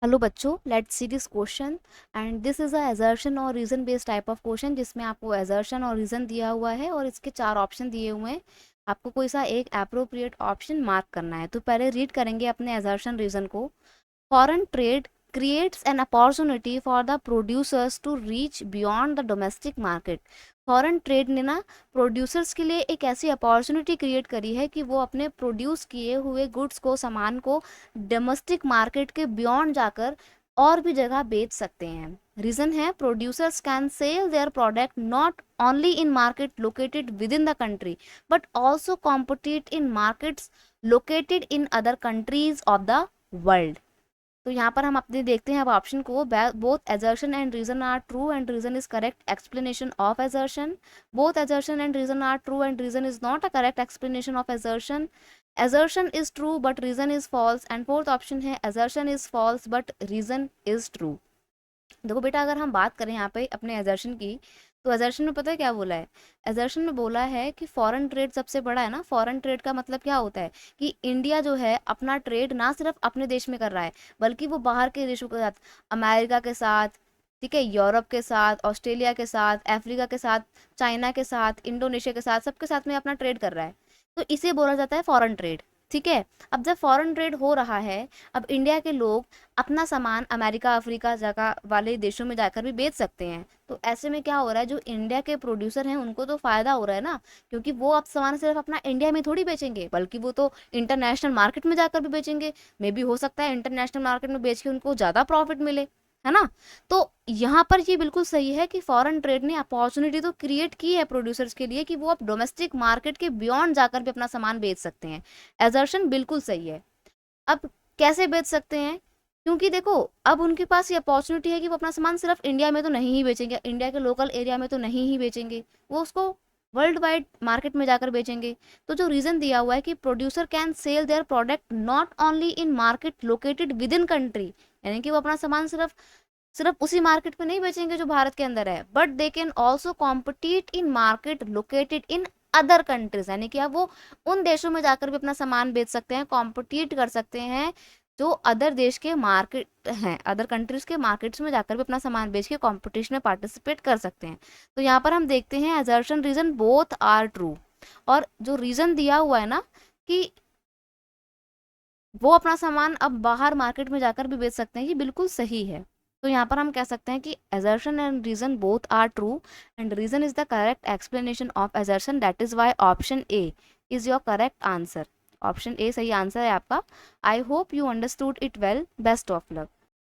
Hello बच्चों, let's see this question and this is a assertion और reason based type of question जिसमें आपको assertion और reason दिया हुआ है और इसके 4 ऑप्शन दिए हुए हैं। आपको कोई सा एक अप्रोप्रिएट ऑप्शन मार्क करना है। तो पहले रीड करेंगे अपने assertion रीजन को। Foreign trade creates an opportunity for the producers to reach beyond the domestic market. Foreign trade ने ना प्रोड्यूसर्स के लिए एक ऐसी अपॉर्चुनिटी क्रिएट करी है कि वो अपने प्रोड्यूस किए हुए गुड्स को, सामान को डोमेस्टिक मार्केट के बियॉन्ड जाकर और भी जगह बेच सकते हैं। रीजन है producers can sell their product not only in market located with in the country but also compete in markets located in other countries of the world. तो यहाँ पर हम अपने देखते हैं अब ऑप्शन को। Both assertion and reason are true and reason is correct explanation of assertion। Both assertion and reason are true and reason is not a correct explanation of assertion। assertion is true but reason is false and fourth option है assertion is false but reason is true. देखो बेटा, अगर हम बात करें यहाँ पे अपने assertion की, तो assertion में पता है क्या बोला है? assertion में बोला है कि फॉरेन ट्रेड सबसे बड़ा है ना। फॉरेन ट्रेड का मतलब क्या होता है कि इंडिया जो है अपना ट्रेड ना सिर्फ अपने देश में कर रहा है बल्कि वो बाहर के देशों के साथ, अमेरिका के साथ, ठीक है, यूरोप के साथ, ऑस्ट्रेलिया के साथ, अफ्रीका के साथ, चाइना के साथ, इंडोनेशिया के साथ, सबके साथ में अपना ट्रेड कर रहा है। तो इसे बोला जाता है फॉरेन ट्रेड। ठीक है। अब जब फॉरेन ट्रेड हो रहा है, अब इंडिया के लोग अपना सामान अमेरिका, अफ्रीका जगह वाले देशों में जाकर भी बेच सकते हैं। तो ऐसे में क्या हो रहा है, जो इंडिया के प्रोड्यूसर हैं उनको तो फायदा हो रहा है ना, क्योंकि वो अब सामान सिर्फ अपना इंडिया में थोड़ी बेचेंगे बल्कि वो तो इंटरनेशनल मार्केट में जाकर भी बेचेंगे। मे बी हो सकता है इंटरनेशनल मार्केट में बेच के उनको ज़्यादा प्रॉफिट मिले, है ना। तो यहाँ पर ये बिल्कुल सही है कि फॉरेन ट्रेड ने अपॉर्चुनिटी तो क्रिएट की है प्रोड्यूसर्स के लिए कि वो अब डोमेस्टिक मार्केट के बियॉन्ड जाकर भी अपना सामान बेच सकते हैं। एजर्शन बिल्कुल सही है। अब कैसे बेच सकते हैं? क्योंकि देखो, अब उनके पास ये अपॉर्चुनिटी है कि वो अपना सामान सिर्फ इंडिया में तो नहीं ही बेचेंगे, इंडिया के लोकल एरिया में तो नहीं ही बेचेंगे, वो उसको वर्ल्ड वाइड मार्केट में जाकर बेचेंगे। तो जो रीजन दिया हुआ है कि producer can sell their product not only in market located with in country, यानी कि वो अपना सामान सिर्फ सिर्फ उसी मार्केट में नहीं बेचेंगे जो भारत के अंदर है, but they can also compete in market located in other countries, यानी कि अब वो उन देशों में जाकर भी अपना सामान बेच सकते हैं, कॉम्पिटिट कर सकते हैं जो अदर देश के मार्केट हैं, अदर कंट्रीज के मार्केट्स में जाकर भी अपना सामान बेच के कॉम्पिटिशन में पार्टिसिपेट कर सकते हैं। तो यहाँ पर हम देखते हैं assertion reason both are true, और जो रीजन दिया हुआ है ना कि वो अपना सामान अब बाहर मार्केट में जाकर भी बेच सकते हैं, ये बिल्कुल सही है। तो यहाँ पर हम कह सकते हैं कि assertion and reason both are true and reason is the correct explanation of assertion, that is why option A is your correct answer. Option A सही आंसर है आपका। I hope you understood it well. Best of luck.